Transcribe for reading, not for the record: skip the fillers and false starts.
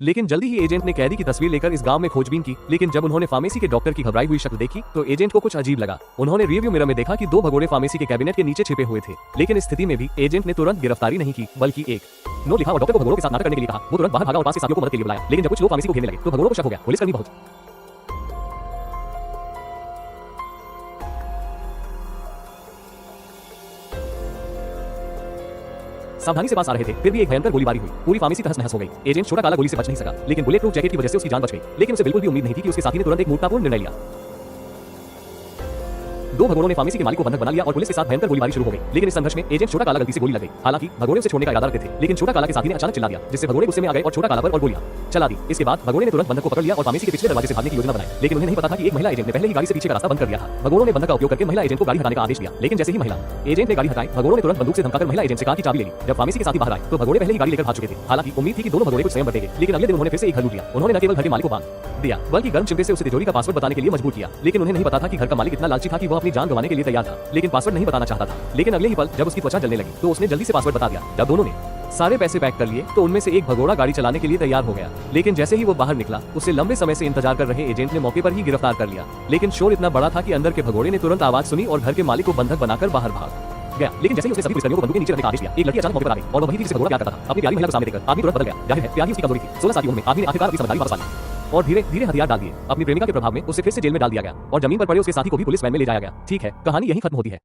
लेकिन जल्दी ही एजेंट ने कैदी की तस्वीर लेकर इस गांव में खोजबीन की, लेकिन जब उन्होंने फार्मेसी के डॉक्टर की घबराई हुई शक्ल देखी तो एजेंट को कुछ अजीब लगा। उन्होंने रिव्यू मिरर में देखा कि दो भगोड़े फार्मेसी के कैबिनेट के नीचे छिपे हुए थे। लेकिन इस स्थिति में भी एजेंट ने तुरंत गिरफ्तारी नहीं की, बल्कि एक नोट लिखा और डॉक्टर को भगोड़ों के साथ नाटक करने के लिए कहा। वो तुरंत बाहर भागा और पास के साथियों को मदद के लिए बुलाया, लेकिन जब कुछ लोग फार्मेसी को घेरने लगे तो भगोड़ों को शक हो गया। पुलिसकर्मी बहुत सावधानी से पास आ रहे थे, फिर भी एक भयंकर गोलीबारी हुई। पूरी फार्मेसी तहस नहस हो गई। एजेंट छोटा काला गोली से बच नहीं सका, लेकिन बुलेट प्रूफ जैकेट की वजह से उसकी जान बच गई। लेकिन उसे बिल्कुल भी उम्मीद नहीं थी कि उसके साथी ने तुरंत एक मूर्खतापूर्ण निर्णय लिया। दो भगोड़ों ने फार्मेसी के मालिक को बंधक बना लिया और पुलिस के साथ भयंकर गोलीबारी शुरू हो गई। लेकिन इस संघर्ष में एजेंट छोटा काला गलती से गोली लग गई। हालांकि भगोड़े उसे छोड़ने का इरादा रखते थे, लेकिन छोटा काला के साथी ने अचानक चिल्ला दिया, जिससे भगोड़े गुस्से में आ गए और छोटा काला पर और गोलियां चला दी। इसके बाद भगोड़े ने तुरंत बंधक को पकड़ लिया और फार्मेसी के पिछले दरवाजे से भागने की योजना बनाई। लेकिन उन्हें नहीं पता था कि एक महिला एजेंट ने पहले ही गाड़ी से पीछे का रास्ता बंद कर दिया था। भगोड़ों ने बंधक का उपयोग करके महिला एजेंट को गाड़ी हटाने का आदेश दिया, लेकिन जैसे ही महिला एजेंट ने गाड़ी हटाई, भगोड़ों ने तुरंत बंदूक से धमकाकर महिला एजेंट से कार की चाबी ले ली। जब फार्मेसी के साथी बाहर आए तो भगोड़े पहले ही गाड़ी लेकर भाग चुके थे। हालांकि उम्मीद थी कि दोनों भगोड़े कुछ स्वयं बचेंगे, लेकिन अगले दिन उन्होंने फिर से एक घर लूट लिया। उन्होंने न केवल घर के मालिक को बांध दिया, बल्कि गर्म चिमटे से उसे तिजोरी का पासवर्ड बताने के लिए मजबूर किया। लेकिन उन्हें नहीं पता था कि घर का मालिक इतना लालची था कि वह अपनी जान गंवाने के लिए तैयार था, लेकिन पासवर्ड नहीं बताना चाहता था। लेकिन अगले ही पल जब उसकी त्वचा जलने लगी तो उसने जल्दी से पासवर्ड बता दिया। जब दोनों ने सारे पैसे पैक कर लिए तो उनमें से एक भगोड़ा गाड़ी चलाने के लिए तैयार हो गया। लेकिन जैसे ही वो बाहर निकला, उसे लंबे समय से इंतजार कर रहे एजेंट ने मौके पर ही गिरफ्तार कर लिया। लेकिन शोर इतना बड़ा था कि अंदर के भगोड़े ने तुरंत आवाज सुनी और घर के मालिक को बंधक बनाकर बाहर भाग गया। लेकिन जैसे ही उसने सभी पुलिसकर्मियों को बंदूक के नीचे रखने का आदेश दिया, एक लड़की अचानक मौके पर आ गई और वह वही थी जिसे भगोड़ा प्यार करता था। अपनी प्यारी महिला को सामने देखकर आदमी तुरंत बदल गया। जाहिर है प्यार ही उसकी कमजोरी थी। 16 साल की उम्र में आदमी ने आखिरकार अपनी समझदारी वापस पा ली और धीरे धीरे हथियार डाल दिए। अपनी प्रेमिका के प्रभाव में उसे फिर से जेल में डाल दिया गया और जमीन पर पड़े उसके साथी को भी पुलिस वैन में ले जाया गया। ठीक है, कहानी यहीं खत्म होती है।